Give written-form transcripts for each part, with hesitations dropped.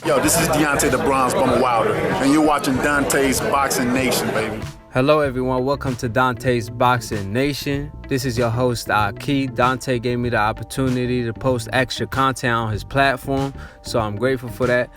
Yo, this is Deontay the Bronze Bomber Wilder, and you're watching Dante's Boxing Nation, baby. Hello everyone, welcome to Dante's Boxing Nation. This is your host, Aki. Dante gave me the opportunity to post extra content on his platform, so I'm grateful for that.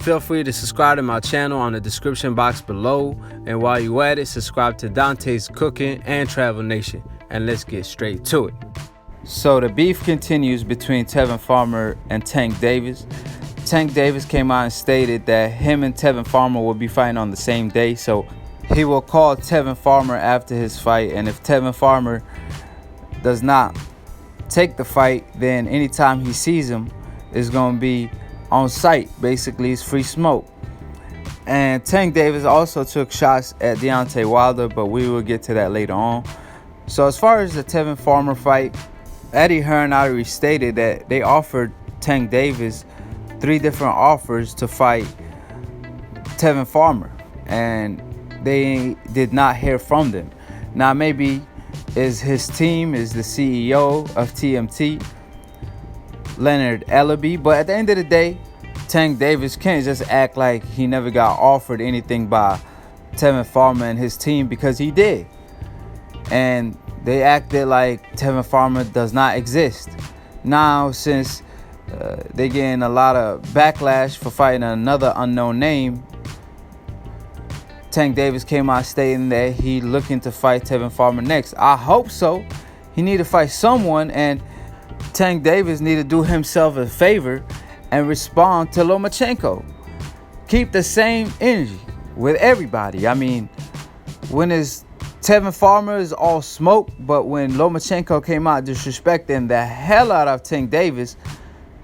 Feel free to subscribe to my channel on the description box below, and while you're at it, subscribe to Dante's Cooking and Travel Nation, and let's get straight to it. So the beef continues between Tevin Farmer and Tank Davis. Tank Davis came out and stated that him and Tevin Farmer will be fighting on the same day, so he will call Tevin Farmer after his fight, and if Tevin Farmer does not take the fight, then anytime he sees him, it's going to be on site. Basically, it's free smoke. And Tank Davis also took shots at Deontay Wilder, but we will get to that later on. So as far as the Tevin Farmer fight, Eddie Hearn already stated that they offered Tank Davis 3 different offers to fight Tevin Farmer, and they did not hear from them. Now maybe is his team, is the CEO of TMT, Leonard Ellaby, but at the end of the day, Tank Davis can't just act like he never got offered anything by Tevin Farmer and his team, because he did. And they acted like Tevin Farmer does not exist. Now, since they're getting a lot of backlash for fighting another unknown name, Tank Davis came out stating that he looking to fight Tevin Farmer next. I hope so. He need to fight someone, and Tank Davis need to do himself a favor and respond to Lomachenko. Keep the same energy with everybody. I mean, when it's Tevin Farmer is all smoke, but when Lomachenko came out disrespecting the hell out of Tank Davis,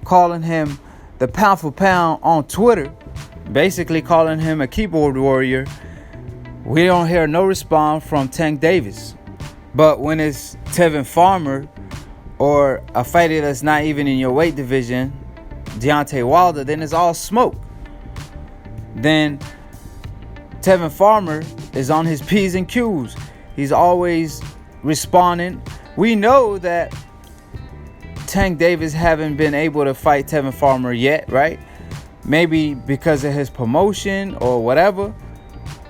calling him the pound for pound on Twitter, basically calling him a keyboard warrior, we don't hear no response from Tank Davis. But when it's Tevin Farmer or a fighter that's not even in your weight division, Deontay Wilder, then it's all smoke. Then Tevin Farmer is on his P's and Q's. He's always responding. We know that Tank Davis haven't been able to fight Tevin Farmer yet, right? Maybe because of his promotion or whatever.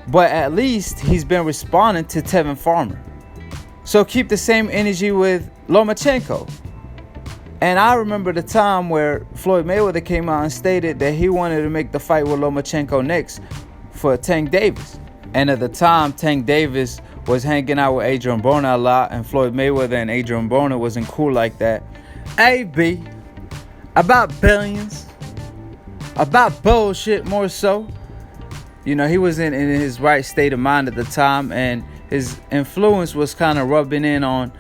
But at least he's been responding to Tevin Farmer. So keep the same energy with Lomachenko. And I remember the time where Floyd Mayweather came out and stated that he wanted to make the fight with Lomachenko next for Tank Davis. And at the time, Tank Davis was hanging out with Adrian Broner a lot, and Floyd Mayweather and Adrian Broner wasn't cool like that. Hey, B, about billions, about bullshit more so. You know, he was in his right state of mind at the time, and his influence was kind of rubbing in on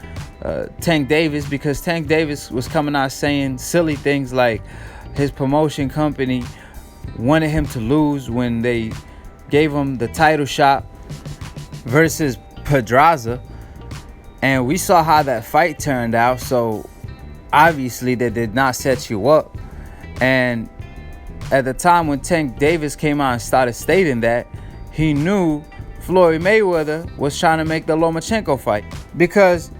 Tank Davis, because Tank Davis was coming out saying silly things like his promotion company wanted him to lose when they gave him the title shot versus Pedraza, and we saw how that fight turned out. So obviously they did not set you up. And at the time when Tank Davis came out and started stating that, he knew Floyd Mayweather was trying to make the Lomachenko fight, because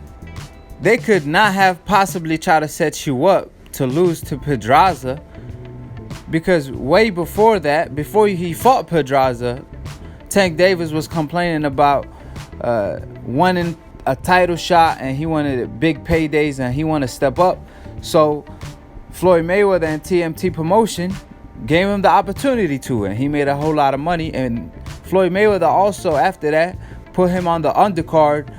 they could not have possibly tried to set you up to lose to Pedraza, because way before that, before he fought Pedraza, Tank Davis was complaining about wanting a title shot, and he wanted big paydays, and he wanted to step up. So Floyd Mayweather and TMT Promotion gave him the opportunity to, and he made a whole lot of money. And Floyd Mayweather also, after that, put him on the undercard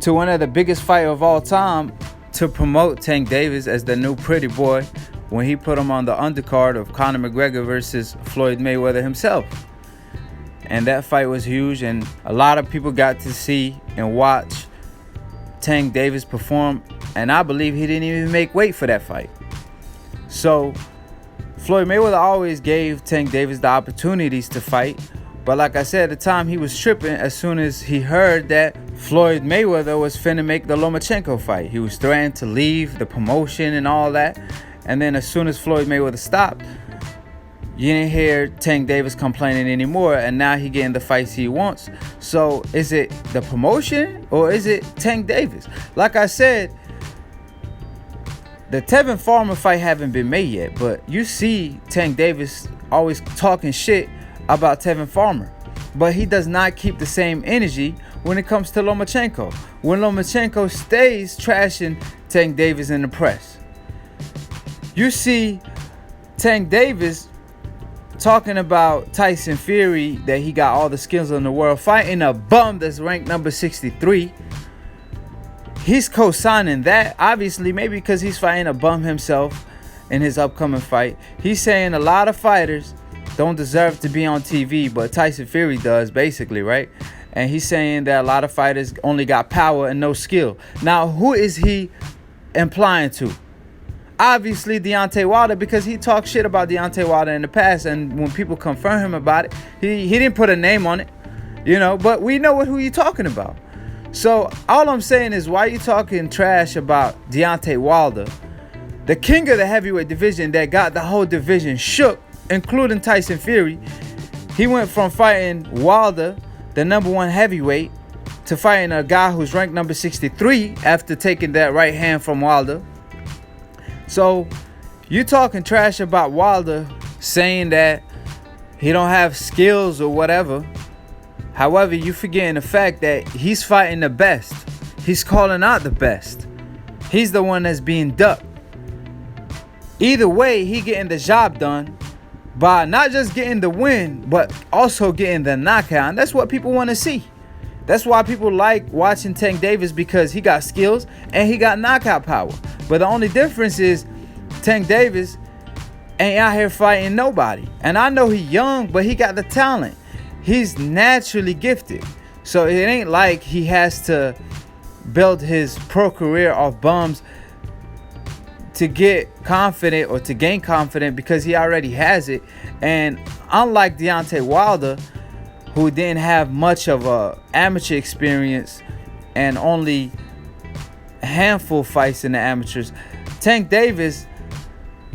to one of the biggest fights of all time to promote Tank Davis as the new pretty boy, when he put him on the undercard of Conor McGregor versus Floyd Mayweather himself. And that fight was huge, and a lot of people got to see and watch Tank Davis perform, and I believe he didn't even make weight for that fight. So Floyd Mayweather always gave Tank Davis the opportunities to fight, but like I said, at the time, he was tripping as soon as he heard that Floyd Mayweather was finna make the Lomachenko fight. He was threatening to leave the promotion and all that, and then as soon as Floyd Mayweather stopped, you didn't hear Tank Davis complaining anymore, and now he getting the fights he wants. So is it the promotion or is it Tank Davis? Like I said, the Tevin Farmer fight haven't been made yet, but you see Tank Davis always talking shit about Tevin Farmer. But he does not keep the same energy when it comes to Lomachenko. When Lomachenko stays trashing Tank Davis in the press. You see Tank Davis talking about Tyson Fury, that he got all the skills in the world, fighting a bum that's ranked number 63. He's co-signing that, obviously, maybe because he's fighting a bum himself in his upcoming fight. He's saying a lot of fighters don't deserve to be on TV, but Tyson Fury does, basically, right? And he's saying that a lot of fighters only got power and no skill. Now, who is he implying to? Obviously, Deontay Wilder, because he talked shit about Deontay Wilder in the past, and when people confirm him about it, he didn't put a name on it, you know, but we know who you're talking about. So all I'm saying is, why you talking trash about Deontay Wilder, the king of the heavyweight division that got the whole division shook, including Tyson Fury? He went from fighting Wilder, the number 1 heavyweight, to fighting a guy who's ranked number 63 after taking that right hand from Wilder. So you talking trash about Wilder, saying that he don't have skills or whatever. However, you forgetting the fact that he's fighting the best. He's calling out the best. He's the one that's being ducked. Either way, he getting the job done by not just getting the win, but also getting the knockout. And that's what people want to see. That's why people like watching Tank Davis, because he got skills and he got knockout power. But the only difference is Tank Davis ain't out here fighting nobody. And I know he's young, but he got the talent. He's naturally gifted. So it ain't like he has to build his pro career off bums to get confident or to gain confidence, because he already has it. And unlike Deontay Wilder, who didn't have much of a amateur experience and only a handful of fights in the amateurs, Tank Davis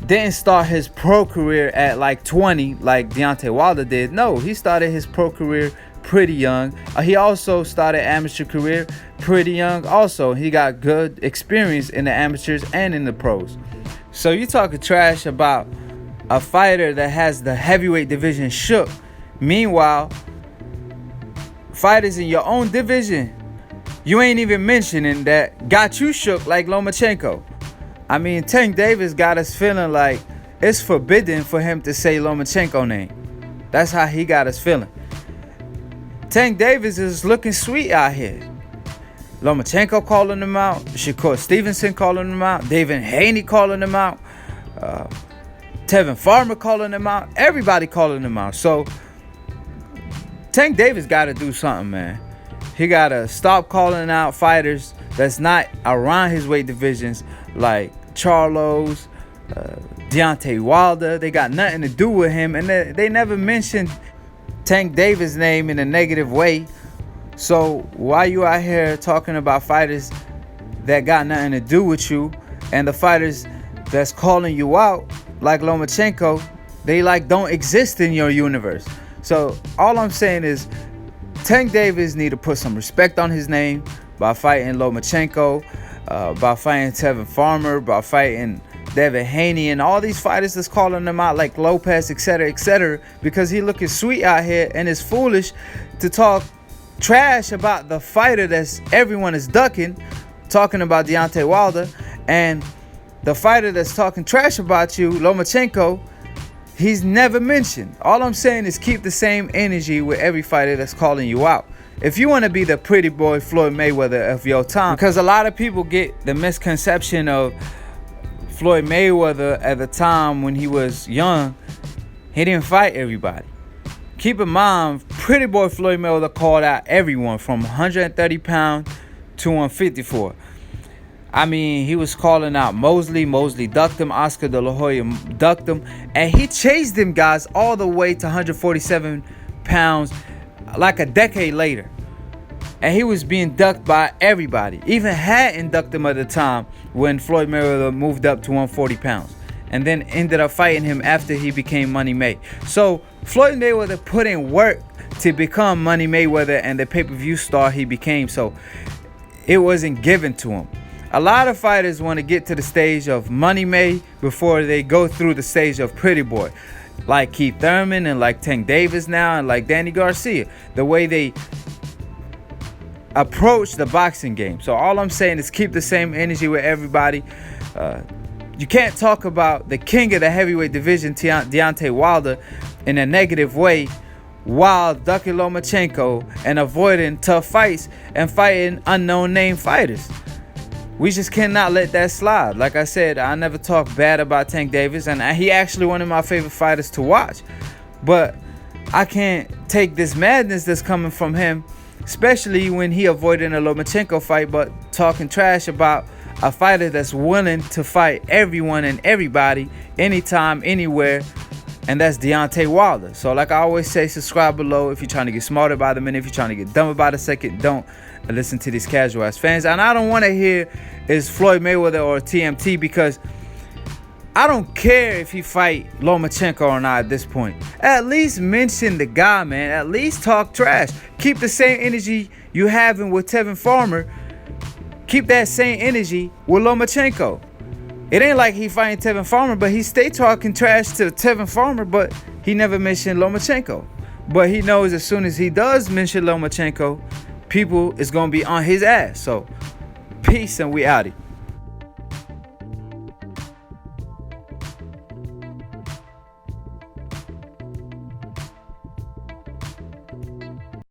didn't start his pro career at like 20 like Deontay Wilder did. No, he started his pro career pretty young. He also started amateur career pretty young also. He got good experience in the amateurs and in the pros. So you talking trash about a fighter that has the heavyweight division shook. Meanwhile, fighters in your own division, you ain't even mentioning, that got you shook, like Lomachenko. I mean, Tank Davis got us feeling like it's forbidden for him to say Lomachenko name. That's how he got us feeling. Tank Davis is looking sweet out here. Lomachenko calling him out, Shakur Stevenson calling him out, David Haney calling him out, Tevin Farmer calling him out, everybody calling him out. So Tank Davis got to do something, man. He got to stop calling out fighters that's not around his weight divisions, like Charlos, Deontay Wilder. They got nothing to do with him, and they never mentioned Tank Davis' name in a negative way. So why you out here talking about fighters that got nothing to do with you, and the fighters that's calling you out, like Lomachenko, they like don't exist in your universe? So all I'm saying is, Tank Davis need to put some respect on his name by fighting Lomachenko, by fighting Tevin Farmer, by fighting David Haney, and all these fighters that's calling him out, like Lopez, etc., because he looking sweet out here, and it's foolish to talk trash about the fighter that's everyone is ducking, talking about Deontay Wilder, and the fighter that's talking trash about you, Lomachenko, he's never mentioned. All I'm saying is keep the same energy with every fighter that's calling you out. If you want to be the pretty boy Floyd Mayweather of your time, because a lot of people get the misconception of Floyd Mayweather at the time when he was young, he didn't fight everybody. Keep in mind, pretty boy Floyd Mayweather called out everyone from 130 pounds to 154. I mean, he was calling out Mosley ducked him, Oscar De La Hoya ducked him, and he chased them guys all the way to 147 pounds like a decade later. And he was being ducked by everybody. Even Hatton ducked him at the time when Floyd Mayweather moved up to 140 pounds. And then ended up fighting him after he became Money May. So Floyd Mayweather put in work to become Money Mayweather and the pay-per-view star he became. So it wasn't given to him. A lot of fighters want to get to the stage of Money May before they go through the stage of Pretty Boy. like Keith Thurman and like Tank Davis now and like Danny Garcia, the way they approach the boxing game. So all I'm saying is keep the same energy with everybody. You can't talk about the king of the heavyweight division, Deontay Wilder, in a negative way while ducking Lomachenko and avoiding tough fights and fighting unknown name fighters. We just cannot let that slide. Like I said, I never talk bad about Tank Davis, and he actually one of my favorite fighters to watch. But I can't take this madness that's coming from him, especially when he avoided a Lomachenko fight, but talking trash about a fighter that's willing to fight everyone and everybody, anytime, anywhere, and that's Deontay Wilder. So like I always say, subscribe below if you're trying to get smarter by the minute. If you're trying to get dumber by the second, don't listen to these casual ass fans. And I don't want to hear is Floyd Mayweather or TMT, because I don't care if he fight Lomachenko or not at this point. At least mention the guy, man. At least talk trash. Keep the same energy you having with Tevin Farmer. Keep that same energy with Lomachenko. It ain't like he fighting Tevin Farmer, but he stay talking trash to Tevin Farmer, but he never mentioned Lomachenko. But he knows as soon as he does mention Lomachenko, people is going to be on his ass. So, peace, and we outie.